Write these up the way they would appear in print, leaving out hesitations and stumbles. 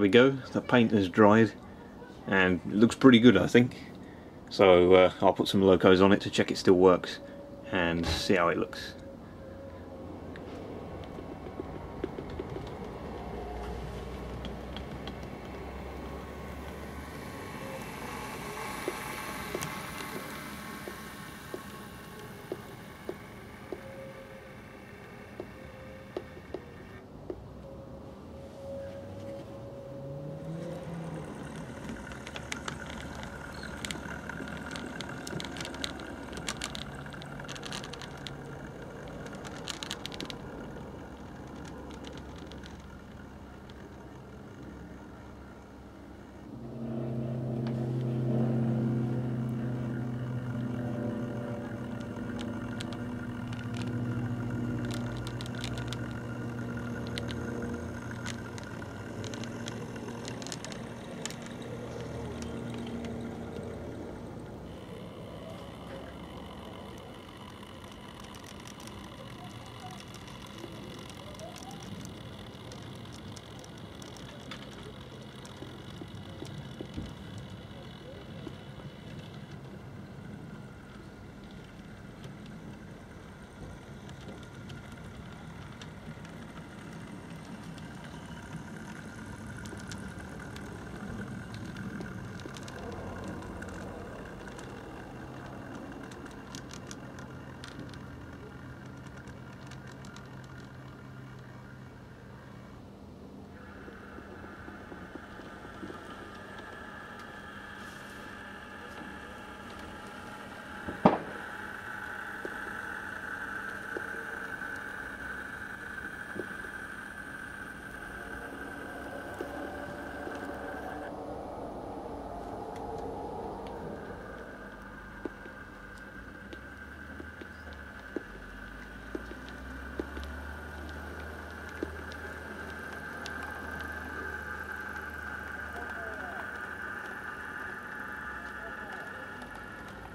there we go, the paint has dried and it looks pretty good, I think. So I'll put some locos on it to check it still works and see how it looks.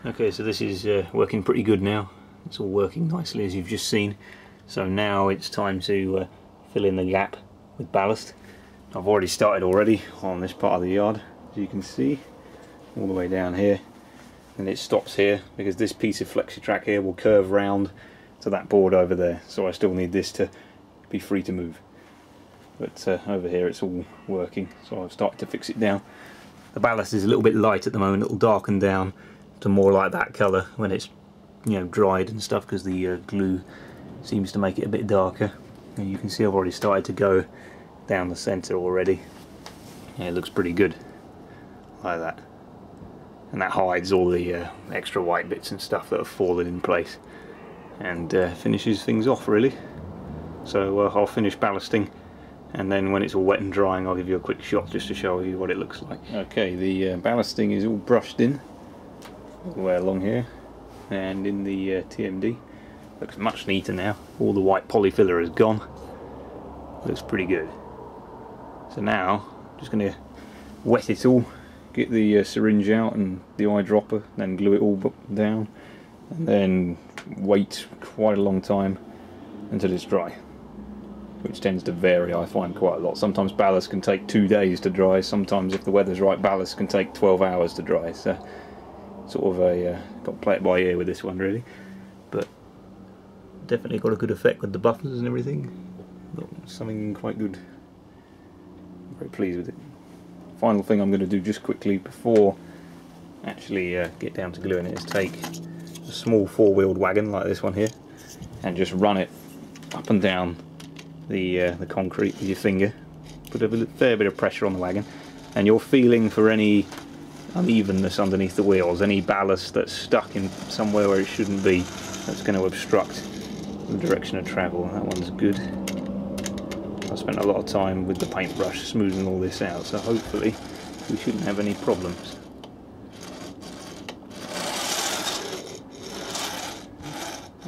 Okay, so this is working pretty good now. It's all working nicely as you've just seen. So now it's time to fill in the gap with ballast. I've already started on this part of the yard, as you can see, all the way down here. And it stops here because this piece of flexi-track here will curve round to that board over there. So I still need this to be free to move. But over here it's all working, so I've started to fix it down. The ballast is a little bit light at the moment. It'll darken down to more like that colour when it's, you know, dried and stuff, because the glue seems to make it a bit darker. And you can see I've already started to go down the centre already. Yeah, it looks pretty good like that, and that hides all the extra white bits and stuff that have fallen in place and finishes things off really. So I'll finish ballasting, and then when it's all wet and drying I'll give you a quick shot just to show you what it looks like. Okay, the ballasting is all brushed in all the way along here, and in the TMD looks much neater now. All the white polyfiller is gone. Looks pretty good. So now I'm just going to wet it all, get the syringe out and the eyedropper, then glue it all down, and then wait quite a long time until it's dry, which tends to vary, I find, quite a lot. Sometimes ballast can take 2 days to dry, sometimes if the weather's right ballast can take 12 hours to dry. So sort of a got to play it by ear with this one really, but definitely got a good effect with the buffers and everything. Got something quite good. I'm very pleased with it. Final thing I'm going to do just quickly before actually get down to gluing it is take a small four-wheeled wagon like this one here and just run it up and down the concrete with your finger. Put a fair bit of pressure on the wagon, and you're feeling for any unevenness underneath the wheels, any ballast that's stuck in somewhere where it shouldn't be, that's going to obstruct the direction of travel. That one's good. I spent a lot of time with the paintbrush smoothing all this out, so hopefully we shouldn't have any problems.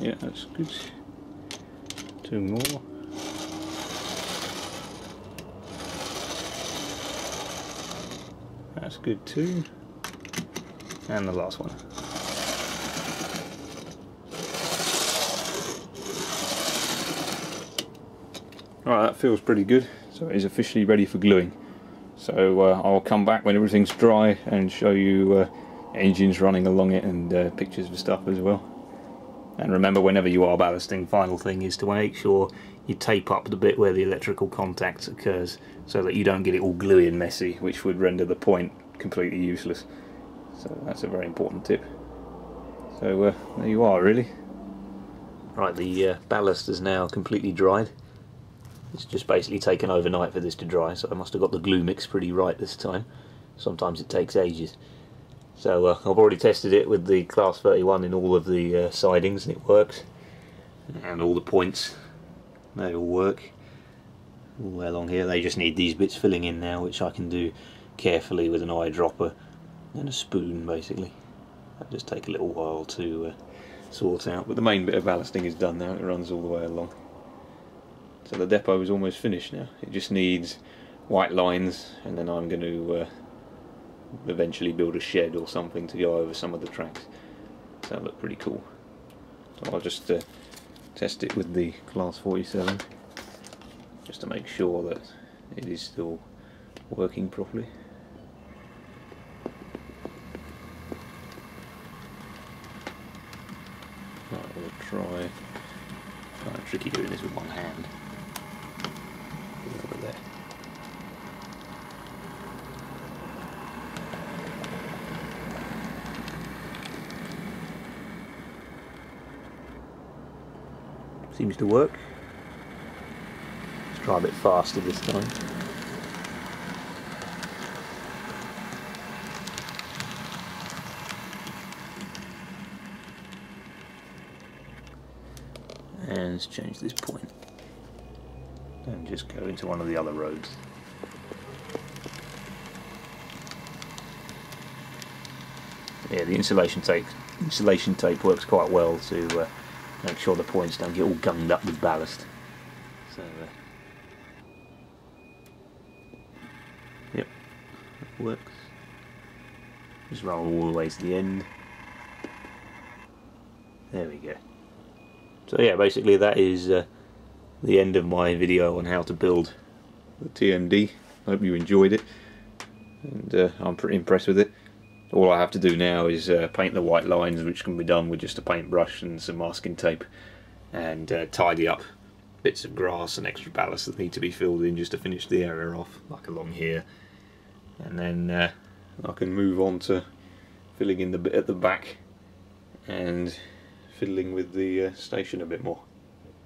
Yeah, that's good. 2 more. That's good too. And the last one. Alright, that feels pretty good. So it is officially ready for gluing. So I'll come back when everything's dry and show you engines running along it and pictures of stuff as well. And remember, whenever you are ballasting, final thing is to make sure you tape up the bit where the electrical contact occurs so that you don't get it all gluey and messy, which would render the point completely useless. So that's a very important tip. So there you are, really. Right, the ballast is now completely dried. It's just basically taken overnight for this to dry, so I must have got the glue mix pretty right this time. Sometimes it takes ages. So I've already tested it with the Class 31 in all of the sidings, and it works. And all the points, they all work. All the way along here, they just need these bits filling in now, which I can do carefully with an eyedropper and a spoon, basically. That'll just take a little while to sort out, but the main bit of ballasting is done now. It runs all the way along. So the depot is almost finished now. It just needs white lines, and then I'm going to eventually build a shed or something to go over some of the tracks. So that'll look pretty cool. So I'll just test it with the Class 47 just to make sure that it is still working properly. Right, we'll try. Kind of tricky doing this with one hand. Over there. Seems to work. Let's try a bit faster this time. And let's change this point and just go into one of the other roads. Yeah, the insulation tape works quite well to make sure the points don't get all gunged up with ballast. So, yep, that works. Just roll all the way to the end. There we go. So yeah, basically that is the end of my video on how to build the TMD. I hope you enjoyed it, and I'm pretty impressed with it. All I have to do now is paint the white lines, which can be done with just a paintbrush and some masking tape, and tidy up bits of grass and extra ballast that need to be filled in just to finish the area off, like along here. And then I can move on to filling in the bit at the back and fiddling with the station a bit more.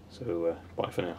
So bye for now.